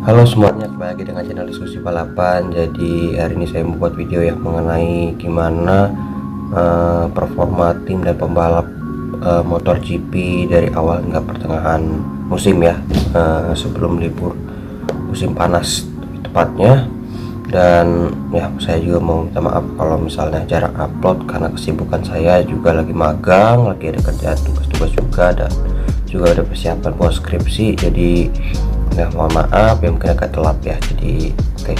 Halo semuanya, kembali lagi dengan channel diskusi balapan. Jadi hari ini saya membuat video yang mengenai gimana performa tim dan pembalap motor GP dari awal hingga pertengahan musim ya, sebelum libur musim panas tepatnya. Dan ya, saya juga mau minta maaf kalau misalnya jarang upload karena kesibukan saya juga lagi magang, lagi ada kerjaan tugas-tugas juga, dan juga ada persiapan buat skripsi. Jadi ya mohon maaf ya, mungkin agak telat ya. Jadi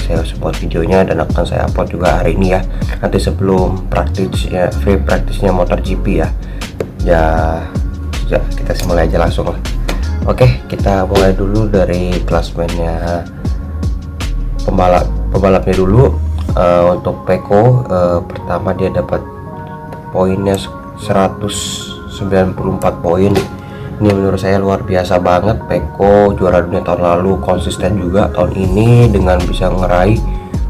saya harus buat videonya dan akan saya upload juga hari ini ya, nanti sebelum praktisnya, free praktisnya motor GP ya. Ya kita mulai aja langsung lah. Oke, kita mulai dulu dari klasmennya pembalapnya dulu. Untuk Pecco pertama dia dapat poinnya 194 poin. Ini menurut saya luar biasa banget. Pecco juara dunia tahun lalu, konsisten juga tahun ini dengan bisa meraih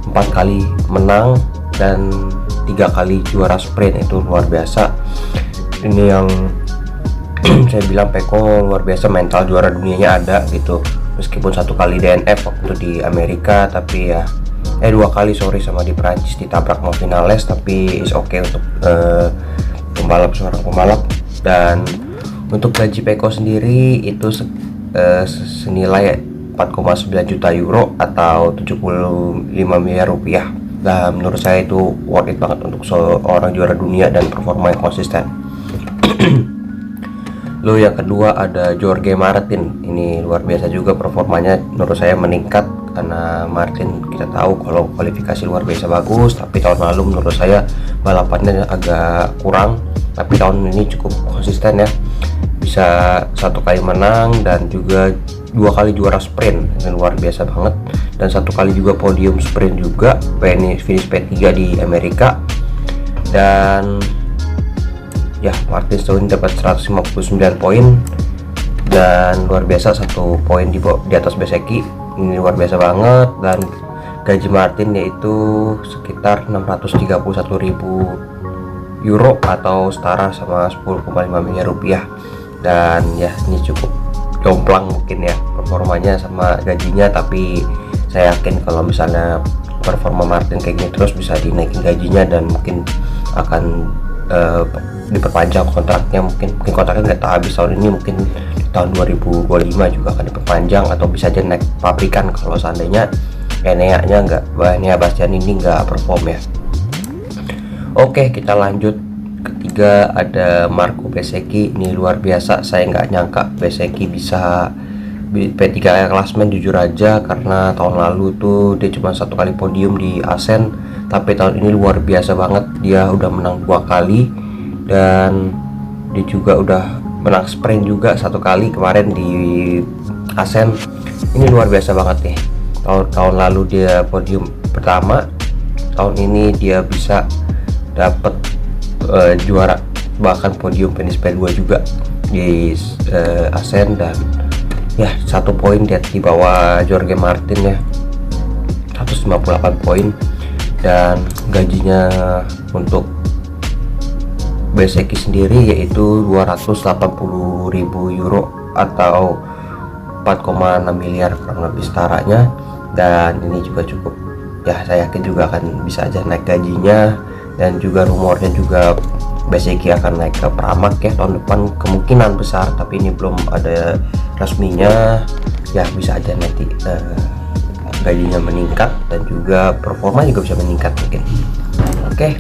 4 kali menang dan 3 kali juara sprint. Itu luar biasa. Ini yang saya bilang Pecco luar biasa, mental juara dunianya ada gitu. Meskipun 1 kali DNF waktu di Amerika, tapi ya 2 kali sama di Prancis ditabrak mau finales, tapi is okay untuk seorang pembalap. Dan untuk gaji Pecco sendiri itu senilai 4,9 juta euro atau 75 miliar rupiah. Dan menurut saya itu worth it banget untuk seorang juara dunia dan performa yang konsisten. Lalu yang kedua ada Jorge Martin. Ini luar biasa juga performanya, menurut saya meningkat karena Martin kita tahu kalau kualifikasi luar biasa bagus, tapi tahun lalu menurut saya balapannya agak kurang. Tapi tahun ini cukup konsisten ya, bisa 1 kali menang dan juga 2 kali juara sprint. Ini luar biasa banget. Dan 1 kali juga podium sprint juga, finish P3 di Amerika. Dan ya, Martin sejauh ini dapat 159 poin dan luar biasa, 1 poin di atas Bezzecchi. Ini luar biasa banget. Dan gaji Martin yaitu sekitar 631.000 euro atau setara sama 10,5 miliar rupiah. Dan ya, ini cukup jomplang mungkin ya performanya sama gajinya, tapi saya yakin kalau misalnya performa Martin kayak gini terus bisa dinaikin gajinya dan mungkin akan diperpanjang kontraknya. Mungkin kontraknya nggak habis tahun ini, mungkin tahun 2025 juga akan diperpanjang, atau bisa aja naik pabrikan kalau seandainya Enea Bastianini ini nggak perform ya. Oke, kita lanjut. Ketiga ada Marco Bezzecchi. Ini luar biasa, saya nggak nyangka Bezzecchi bisa P3 klasmen jujur aja, karena tahun lalu tuh dia cuma 1 kali podium di Asen, tapi tahun ini luar biasa banget. Dia udah menang 2 kali dan dia juga udah menang sprint juga 1 kali kemarin di Asen. Ini luar biasa banget nih. Tahun lalu dia podium pertama, tahun ini dia bisa dapat juara, bahkan podium finish P2 juga di Asen. Dan ya 1 poin dia di bawah Jorge Martin ya, 158 poin. Dan gajinya untuk Bezzecchi sendiri yaitu 280.000 euro atau 4,6 miliar kurang lebih setaranya. Dan ini juga cukup ya, saya yakin juga akan bisa aja naik gajinya. Dan juga rumornya juga Bezzecchi akan naik ke Pramac ya tahun depan, kemungkinan besar, tapi ini belum ada resminya. Ya bisa aja nanti gajinya meningkat dan juga performa juga bisa meningkat mungkin. Oke,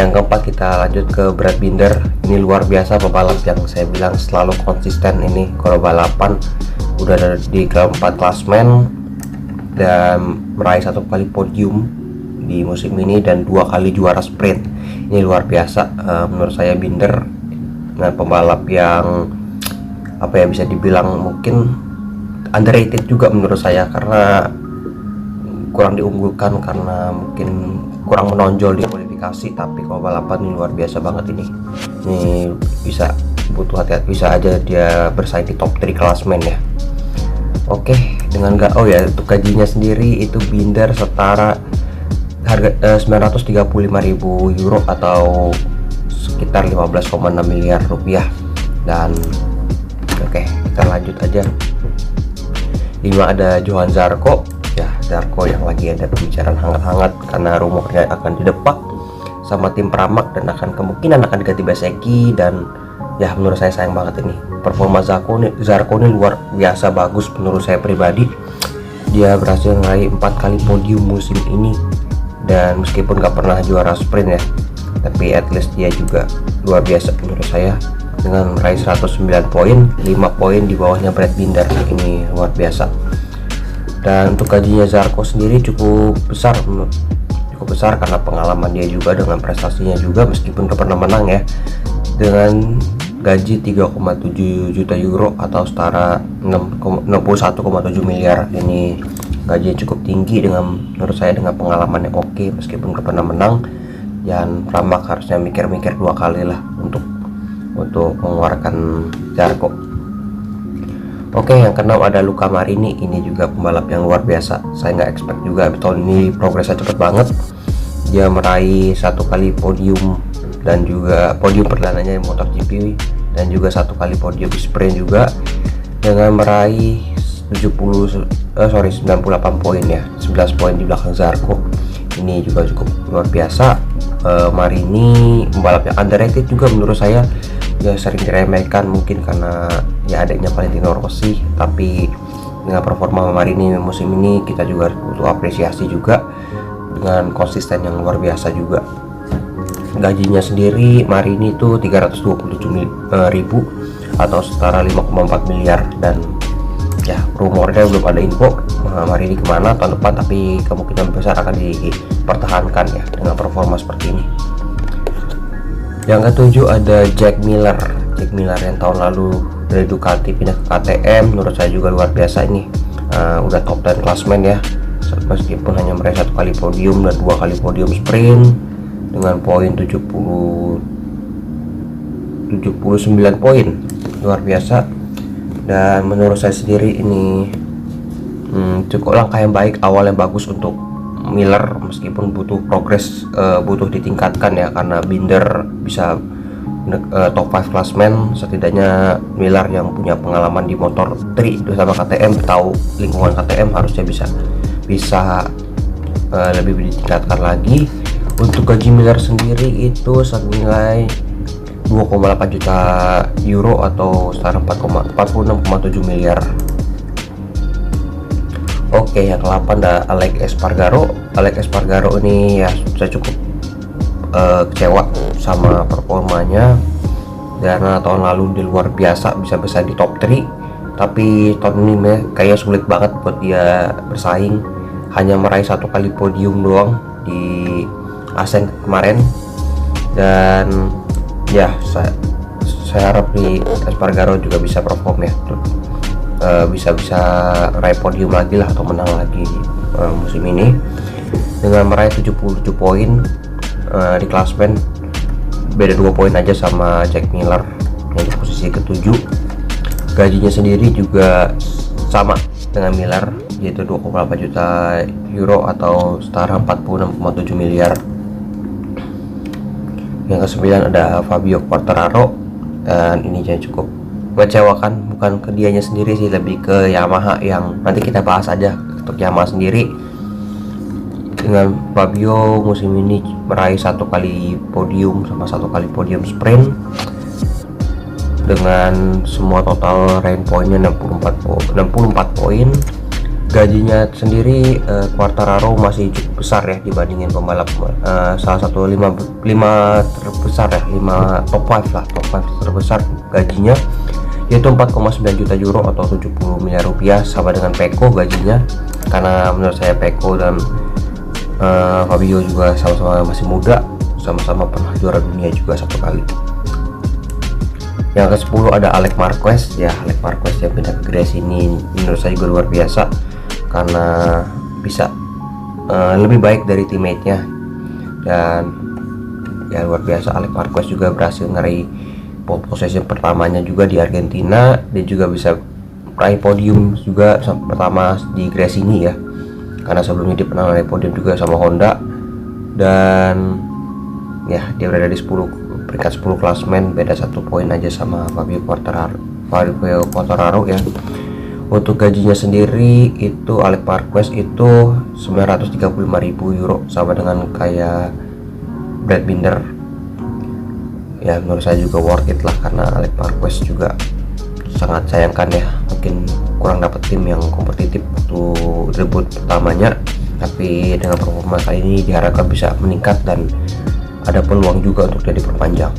yang keempat kita lanjut ke Brad Binder. Ini luar biasa pembalap yang saya bilang selalu konsisten ini kalau balapan, udah ada di keempat klasmen dan meraih 1 kali podium di musim ini dan 2 kali juara sprint. Ini luar biasa. Menurut saya Binder pembalap yang apa ya, bisa dibilang mungkin underrated juga menurut saya, karena kurang diunggulkan karena mungkin kurang menonjol di kualifikasi. Tapi kalau balapan ini luar biasa banget. Ini bisa butuh hati-hati, bisa aja dia bersaing di top 3 klasmen ya. Oke, dengan untuk gajinya sendiri itu Binder setara harga 935.000 euro atau sekitar 15,6 miliar rupiah. Dan oke, kita lanjut aja. 5 ada Johan Zarco. Ya, Zarco yang lagi ada pembicaraan hangat-hangat karena rumornya akan didepak sama tim Pramak dan kemungkinan akan diganti Baseki. Dan ya, menurut saya sayang banget ini performa Zarco ini luar biasa bagus menurut saya pribadi. Dia berhasil meraih 4 kali podium musim ini, dan meskipun gak pernah juara sprint ya, tapi at least dia juga luar biasa menurut saya dengan meraih 109 poin, 5 poin di bawahnya Brad Binder. Ini luar biasa. Dan untuk gajinya Zarco sendiri cukup besar karena pengalaman dia juga dengan prestasinya juga, meskipun gak pernah menang ya, dengan gaji 3,7 juta euro atau setara 61,7 miliar. Ini gajinya cukup tinggi menurut saya dengan pengalaman yang oke, meskipun gak pernah menang. Dan Pramak harusnya mikir-mikir 2 kali lah untuk mengeluarkan Zarco. Oke, yang keenam ada Luca Marini. Ini juga pembalap yang luar biasa. Saya nggak expect juga tahun ini progresnya cepet banget. Dia meraih 1 kali podium dan juga podium perdananya di MotoGP, dan juga 1 kali podium di sprint juga, dengan meraih 98 poin ya, 11 poin di belakang Zarco. Ini juga cukup luar biasa. Marini pembalap yang underrated juga menurut saya, ya sering diremehkan mungkin karena ya adanya Valentino Rossi, tapi dengan performa Marini musim ini kita juga butuh apresiasi juga dengan konsisten yang luar biasa juga. Gajinya sendiri Marini itu 327.000 atau setara 5,4 miliar, dan ya rumornya belum ada info Marini kemana tahun depan, tapi kemungkinan besar akan dipertahankan ya dengan performa seperti ini. Yang ketujuh ada Jack Miller yang tahun lalu dari Ducati pindah ke KTM. Menurut saya juga luar biasa ini, udah top 10 klasmen ya, meskipun hanya meraih 1 kali podium dan 2 kali podium sprint dengan poin 79 poin, luar biasa. Dan menurut saya sendiri ini cukup langkah yang baik, awal yang bagus untuk Miller, meskipun butuh progres, butuh ditingkatkan ya, karena Binder bisa top 5 klasmen. Setidaknya Miller yang punya pengalaman di motor 3 bersama KTM, tahu lingkungan KTM, harusnya bisa lebih ditingkatkan lagi. Untuk gaji Miller sendiri itu senilai 2,8 juta euro atau setara 46,7 miliar. Oke, yang ke-8 ada Alex Espargaro ini ya, saya cukup kecewa sama performanya, karena tahun lalu di luar biasa, bisa di top 3, tapi tahun ini kayaknya sulit banget buat dia bersaing. Hanya meraih 1 kali podium doang di Asen kemarin, dan ya saya harap di Espargaro juga bisa perform ya, bisa raih podium lagi lah atau menang lagi musim ini dengan meraih 77 poin di klasmen, beda 2 poin aja sama Jack Miller yang di posisi ke-7. Gajinya sendiri juga sama dengan Miller, yaitu 2,8 juta euro atau setara 46,7 miliar. Yang ke-9 ada Fabio Quartararo, dan ini juga cukup mengecewakan, bukan ke dianya sendiri sih, lebih ke Yamaha, yang nanti kita bahas aja. Untuk Yamaha sendiri, dengan Fabio musim ini meraih 1 kali podium sama 1 kali podium sprint, dengan semua total rank poinnya 64 poin. Gajinya sendiri Quartararo masih cukup besar ya dibandingin pembalap salah satu 5 terbesar ya, 5 top 5 terbesar gajinya, yaitu 4,9 juta euro atau 70 miliar rupiah, sama dengan Pecco gajinya, karena menurut saya Pecco dan Fabio juga sama-sama masih muda, sama-sama pernah juara dunia juga 1 kali. Yang ke-10 ada Alex Marquez yang pindah ke Gres. Ini menurut saya juga luar biasa karena bisa lebih baik dari teammate-nya, dan ya luar biasa. Alex Marquez juga berhasil ngeraih pole position pertamanya juga di Argentina. Dia juga bisa meraih podium juga pertama di Gres ini ya, karena sebelumnya dia pernah meraih podium juga sama Honda. Dan ya, dia berada di peringkat 10 klasmen, beda 1 poin aja sama Fabio Quartararo ya. Untuk gajinya sendiri itu Alex Marquez itu 935.000 euro, sama dengan kayak Brad Binder. Ya menurut saya juga worth it lah, karena Alex Marquez juga sangat sayangkan ya, mungkin kurang dapat tim yang kompetitif untuk debut pertamanya, tapi dengan performa kali ini diharapkan bisa meningkat dan ada peluang juga untuk dia diperpanjang.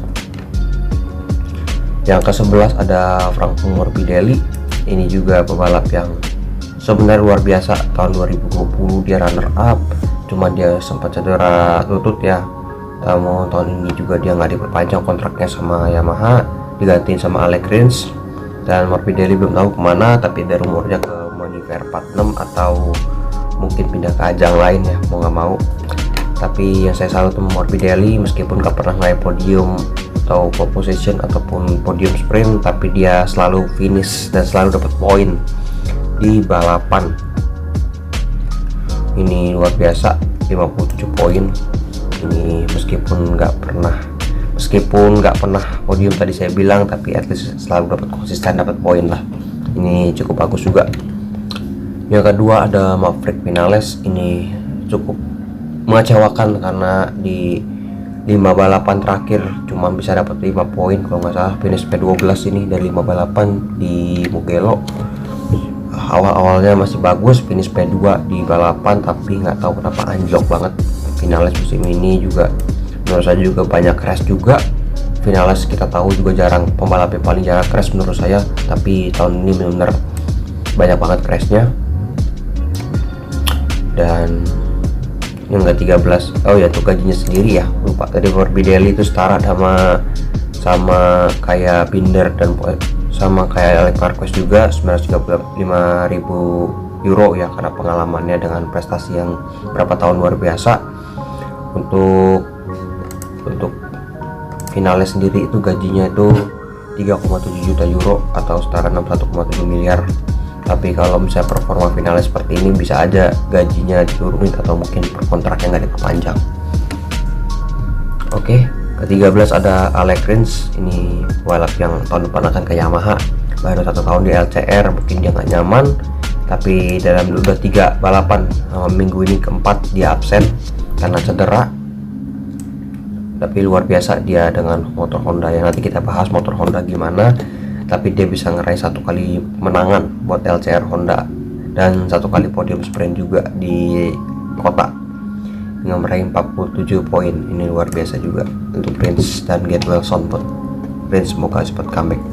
Yang ke-11 ada Franco Morbidelli. Ini juga pebalap yang sebenarnya luar biasa. Tahun 2020 dia runner up, cuma dia sempat cedera lutut ya. Namun tahun ini juga dia nggak diperpanjang kontraknya sama Yamaha, digantiin sama Alex Rins. Dan Morbidelli belum tahu kemana, tapi ada rumornya ke Monifer 46 atau mungkin pindah ke ajang lain ya, mau nggak mau. Tapi yang saya salut sama Morbidelli, meskipun nggak pernah naik podium atau pole position ataupun podium sprint, tapi dia selalu finish dan selalu dapat poin di balapan. Ini luar biasa, 57 poin. Ini meskipun nggak pernah podium tadi saya bilang, tapi at least selalu dapat konsisten dapat poin lah. Ini cukup bagus juga. Yang kedua ada Maverick Vinales. Ini cukup mengecewakan karena di 5 balapan terakhir cuma bisa dapat 5 poin kalau nggak salah, finish P12 ini dari 5 balapan di Mugello. Awal-awalnya masih bagus, finish P2 di balapan, tapi nggak tahu kenapa anjlok banget. Vinales musim ini juga menurut saya juga banyak crash juga. Vinales kita tahu juga jarang, pembalap yang paling jarang crash menurut saya, tapi tahun ini benar-benar banyak banget crashnya. Dan yang ke-13, oh ya, untuk gajinya sendiri ya, lupa tadi. Morbidelli itu setara sama kayak Binder dan sama kayak Alex Marquez juga, 935.000 euro ya, karena pengalamannya dengan prestasi yang berapa tahun luar biasa. Untuk Vinales sendiri itu gajinya itu 3,7 juta euro atau setara 61,7 miliar. Tapi kalau misalnya performa Vinales seperti ini, bisa aja gajinya diturunin atau mungkin kontraknya nggak diperpanjang. Oke, ke-13 ada Alex Rins. Ini balap yang tahun depan akan ke Yamaha, baru 1 tahun di LCR, mungkin dia nggak nyaman. Tapi dalam udah 3 balapan, minggu ini keempat dia absen karena cedera. Tapi luar biasa dia dengan motor Honda, yang nanti kita bahas motor Honda gimana. Tapi dia bisa ngeraih 1 kali menangan buat LCR Honda dan 1 kali podium sprint juga di kota dengan meraih 47 poin. Ini luar biasa juga untuk Prince dan Get Wilson pun. Prince semoga cepat comeback.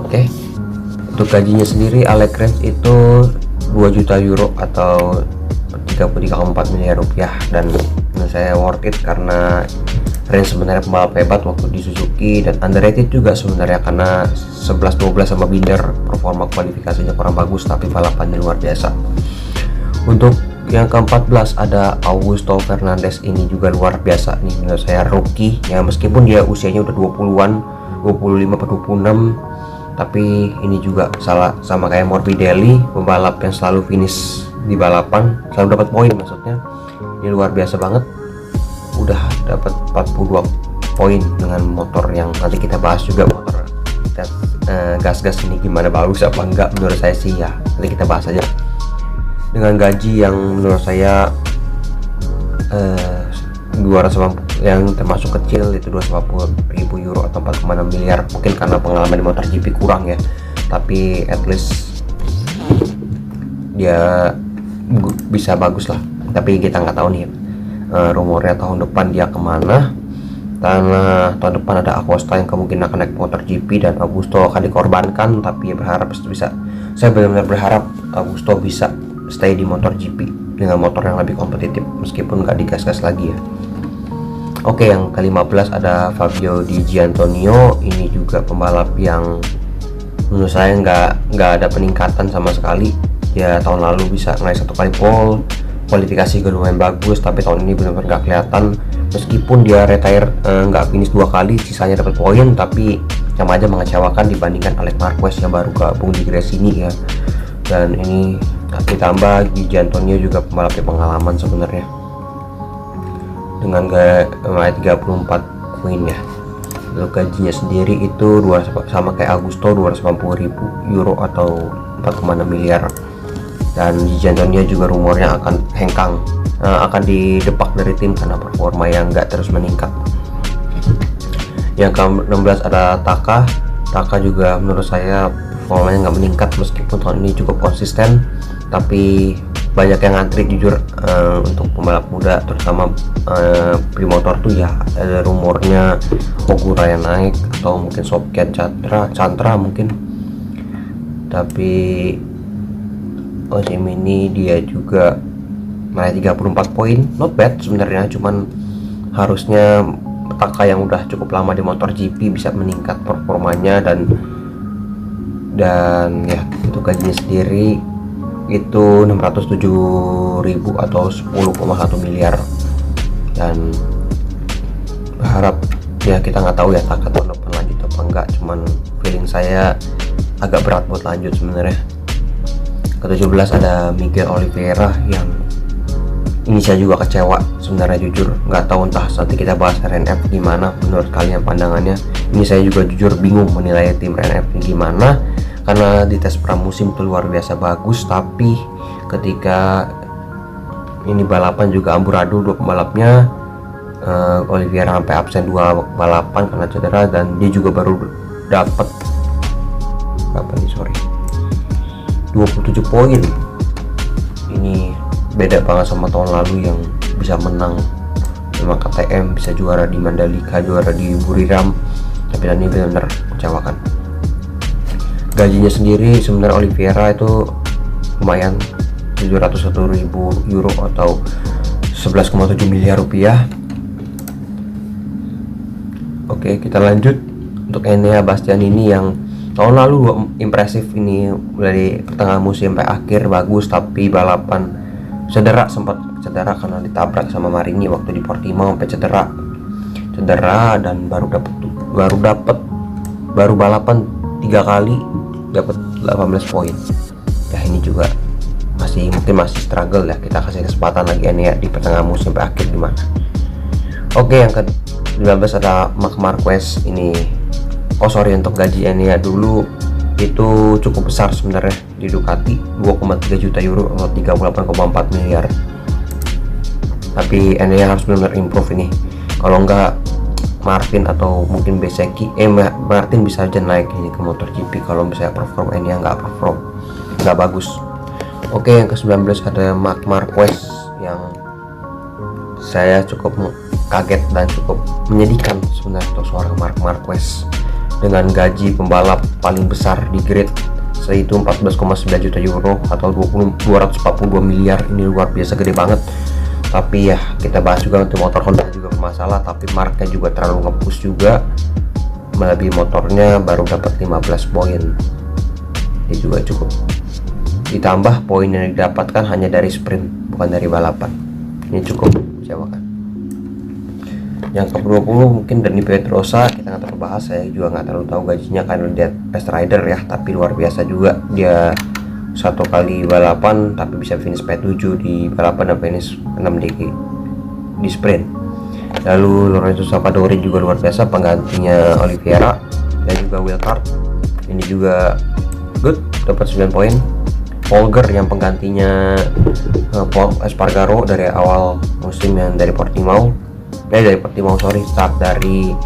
Oke, untuk gajinya sendiri Alex Rins itu 2 juta euro atau 33,4 miliar rupiah, dan menurut saya worth it karena Rins sebenarnya pembalap hebat waktu di Suzuki dan underrated juga sebenarnya, karena 11-12 sama Binder, performa kualifikasinya kurang bagus tapi balapannya luar biasa. Untuk yang ke-14 ada Augusto Fernandez. Ini juga luar biasa nih menurut saya, rookie ya, meskipun dia usianya udah 20-an, 25-26, tapi ini juga sama kayak Morbidelli, pembalap yang selalu finish di balapan, selalu dapat poin maksudnya. Ini luar biasa banget, udah dapat 42 poin dengan motor yang nanti kita bahas juga, motor gas-gas ini gimana, bagus apa enggak menurut saya sih ya, nanti kita bahas aja. Dengan gaji yang menurut saya 290, yang termasuk kecil itu 250.000 euro atau 4,6 miliar, mungkin karena pengalaman di MotoGP kurang ya, tapi at least dia bisa bagus lah. Tapi kita nggak tahu nih rumornya tahun depan dia kemana, karena tahun depan ada Acosta yang kemungkinan akan naik MotoGP dan Augusto akan dikorbankan. Tapi berharap bisa, saya benar-benar berharap Augusto bisa stay di MotoGP dengan motor yang lebih kompetitif meskipun nggak digas-gas lagi ya. Oke, yang ke-15 ada Fabio Di Giannantonio. Ini juga pembalap yang menurut saya nggak ada peningkatan sama sekali. Ya tahun lalu bisa naik 1 kali pole, kualifikasi juga lumayan bagus, tapi tahun ini benar-benar nggak kelihatan. Meskipun dia retire nggak finish 2 kali, sisanya dapat poin, tapi sama aja mengecewakan dibandingkan Alex Marquez yang baru gabung di Gresini ya. Dan ini ditambah Di Giannantonio juga pembalap yang pengalaman sebenarnya, dengan meraih 34 poin ya. Untuk gajinya sendiri itu sama kayak Augusto, 280.000 euro atau 4,6 miliar. Dan Jantonia juga rumornya akan hengkang, akan didepak dari tim karena performa yang nggak terus meningkat. Yang ke-16 ada Taka juga menurut saya performanya nggak meningkat meskipun tahun ini cukup konsisten, tapi banyak yang ngantri jujur untuk pembalap muda, terutama Primotor tuh ya ada rumornya Ogura yang naik atau mungkin Sopyan Chantra mungkin, tapi musim ini dia juga meraih 34 poin, not bad sebenarnya, cuman harusnya Taka yang udah cukup lama di MotoGP bisa meningkat performanya dan ya untuk gajinya sendiri itu 607.000 atau 10,1 miliar. Dan berharap ya, kita nggak tahu ya Taka tahun depan lanjut apa enggak, cuman feeling saya agak berat buat lanjut sebenarnya. Ke-17 ada Miguel Oliveira yang ini saya juga kecewa sebenarnya, jujur nggak tahu, entah nanti kita bahas RNF gimana menurut kalian pandangannya. Ini saya juga jujur bingung menilai tim RNF ini gimana, karena di tes pramusim itu luar biasa bagus, tapi ketika ini balapan juga amburadul 2 pembalapnya. Oliveira sampai absen 2 balapan karena cedera, dan dia juga baru dapat 27 poin. Ini beda banget sama tahun lalu yang bisa menang 5 KTM, bisa juara di Mandalika, juara di Buriram, tapi tahun ini benar-benar mengecewakan. Gajinya sendiri sebenarnya Oliveira itu lumayan, 701.000 euro atau 11,7 miliar rupiah. Oke, kita lanjut untuk Enea Bastianini yang tahun lalu impresif, ini dari pertengahan musim sampai akhir bagus, tapi balapan sempat cedera karena ditabrak sama Marini waktu di Portimao, sampai cedera dan baru balapan 3 kali dapat 18 poin. Ya ini juga mungkin masih struggle ya, kita kasih kesempatan lagi Enea di pertengahan musim sampai akhir gimana. Oke, yang ke-19 ada Marc Marquez. Untuk gaji Enea dulu itu cukup besar sebenarnya di Ducati, 2,3 juta euro atau 38,4 miliar. Tapi Enea harus benar-benar improve ini, kalau enggak Martin atau mungkin Bezzecchi, Martin bisa aja naik ini ke MotoGP kalau misalnya perform Enea nggak bagus. Oke, yang ke-19 ada Marc Marquez yang saya cukup kaget dan cukup menyedihkan sebenarnya untuk seorang Marc Marquez dengan gaji pembalap paling besar di grid, yaitu 14,9 juta euro atau 242 miliar. Ini luar biasa gede banget. Tapi ya kita bahas juga untuk motor Honda juga bermasalah, tapi Marknya juga terlalu nge-push juga, melebihi motornya, baru dapat 15 poin. Ini juga cukup, ditambah poin yang didapatkan hanya dari sprint, bukan dari balapan. Ini cukup mengecewakan. Yang ke-20 mungkin Dani Pedrosa, kita nggak terlalu bahas, saya juga nggak terlalu tahu gajinya karena dia best rider ya, tapi luar biasa juga. Dia 1 kali balapan tapi bisa finish P7 di balapan dan finish 6 di sprint. Lalu Lorenzo Savadori juga luar biasa, penggantinya Oliveira, dan juga Will Card ini juga good, dapat 9 poin. Folger yang penggantinya Paul Espargaro dari awal musim yang dari Portimao, start dari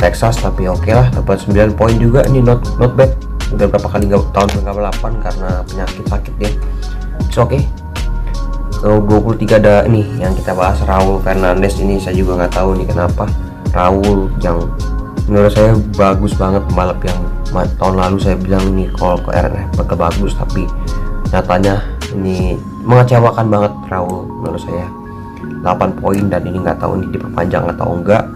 Texas, tapi oke lah, dapat 9 poin juga. Ini not bad, udah berapa kali tahun nggak balapan karena penyakit sakit ya. Oke. Ke-23 ada ini yang kita bahas, Raul Fernandez. Ini saya juga nggak tahu nih kenapa Raul, yang menurut saya bagus banget pembalap, yang tahun lalu saya bilang ini kalau ke RNF bakal bagus, tapi nyatanya ini mengecewakan banget Raul menurut saya. 8 poin, dan ini nggak tahu ini diperpanjang atau enggak,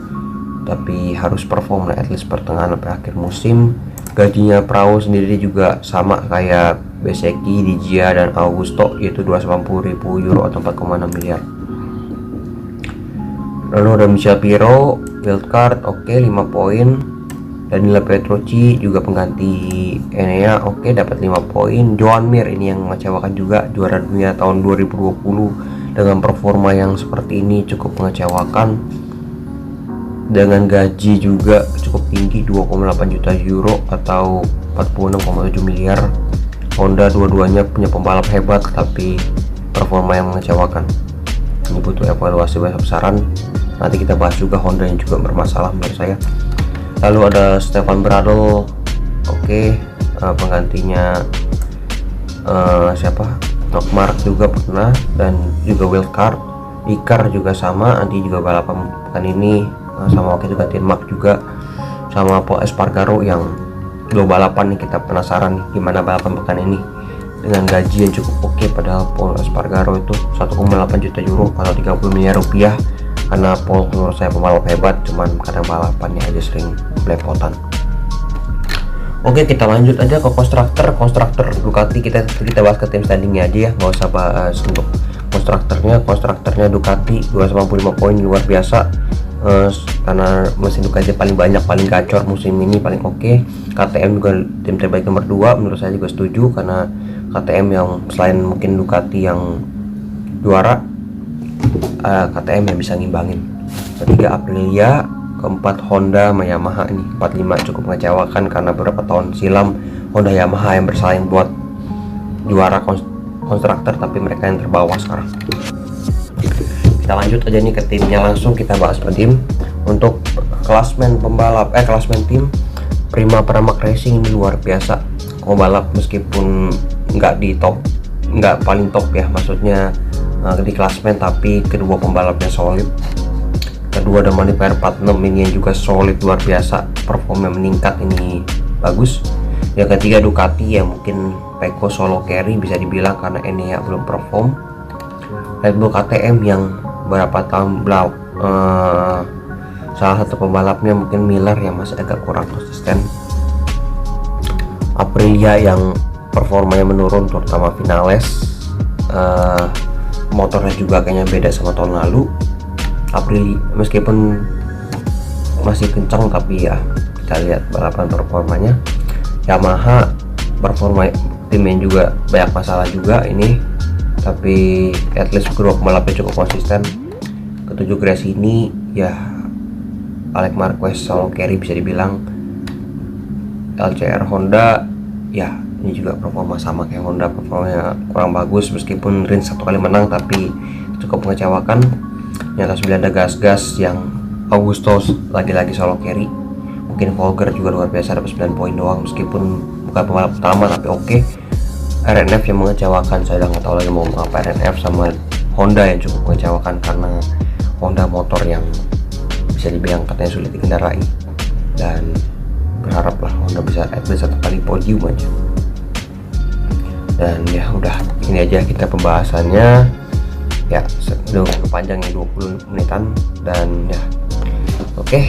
tapi harus perform lah at least pertengahan sampai akhir musim. Gajinya Raul sendiri juga sama kayak Bezzecchi, Di Gia, dan Augusto, yaitu 290.000 euro atau 4,6 miliar. Lalu ada Michel Pirro, wildcard, oke, 5 poin. Danilo Petrucci juga pengganti Enea, oke, dapat 5 poin. Joan Mir ini yang mengecewakan juga, juara dunia tahun 2020 dengan performa yang seperti ini cukup mengecewakan. dengan gaji juga cukup tinggi 2,8 juta euro atau 46,7 miliar. Honda dua-duanya punya pembalap hebat tapi performa yang mengecewakan. Ini butuh evaluasi besar-besaran. Nanti kita bahas juga Honda yang juga bermasalah menurut saya. Lalu ada Stefan Bradl, penggantinya siapa? Mark juga pernah, dan juga wildcard. Icar juga sama, nanti juga balapan pekan ini sama waktu itu gantiin Mark juga, sama Paul Espargaro yang dua balapan nih. Kita penasaran nih gimana balapan pekan ini dengan gaji yang cukup oke, padahal Paul Espargaro itu 1,8 juta euro atau 30 miliar rupiah. Karena Paul menurut saya pembalap hebat, cuman kadang balapannya aja sering belepotan. Oke, kita lanjut aja ke konstruktor Ducati. Kita bahas ke tim standingnya aja ya, nggak usah bahas untuk konstruktornya Ducati 285 poin, luar biasa. Karena mesin Ducati paling banyak, paling gacor musim ini, paling oke. KTM juga tim terbaik nomor 2, menurut saya juga setuju, karena KTM yang selain mungkin Ducati yang juara, KTM yang bisa ngimbangin. Ketiga Aprilia, keempat Honda sama Yamaha. Ini 45 cukup mengecewakan karena beberapa tahun silam Honda Yamaha yang bersaing buat juara konstruktor, tapi mereka yang terbawah sekarang. Kita lanjut aja nih ke timnya, langsung kita bahas per tim. Untuk klasmen pembalap, klasmen tim, Prima Pramac Racing ini luar biasa. Pembalap meskipun nggak paling top ya, maksudnya di klasmen, tapi kedua pembalapnya solid. Kedua ada Modifier 46 ini yang juga solid, luar biasa, performa meningkat, ini bagus. Yang ketiga Ducati ya, mungkin Pecco solo carry bisa dibilang karena Enea belum perform. Red Bull KTM yang berapa tahun salah satu pembalapnya mungkin Miller yang masih agak kurang konsisten. Aprilia yang performanya menurun, terutama Vinales. Motornya juga kayaknya beda sama tahun lalu. Aprilia meskipun masih kencang, tapi ya kita lihat balapan performanya. Yamaha performa timnya juga banyak masalah juga ini, tapi at least kedua pembalapnya cukup konsisten. Ketujuh Gresini ya, Alex Marquez solo carry bisa dibilang. LCR Honda ya, ini juga performa sama kayak Honda, performanya kurang bagus meskipun Rins satu kali menang, tapi cukup mengecewakan. Yang ke-9 ada Gas yang Augusto lagi-lagi solo carry. Mungkin Volker juga luar biasa, dapat 9 poin doang meskipun bukan pembalap utama, tapi oke. RNF yang mengecewakan, saya udah nggak tahu lagi mau apa. RNF sama Honda yang cukup mengecewakan karena Honda motor yang bisa dibilang katanya sulit dikendarai, dan berharaplah Honda bisa at least satu kali podium aja. Dan ya udah, ini aja kita pembahasannya ya, udah panjang ya, 20 menitan. Dan ya oke,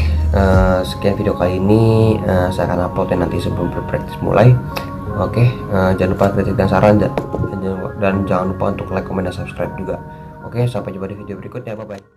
sekian video kali ini. Saya akan uploadnya nanti sebelum berpraktis mulai. Oke, jangan lupa kritik dan saran, dan jangan lupa untuk like, komen, dan subscribe juga. Oke, sampai jumpa di video berikutnya, bye bye.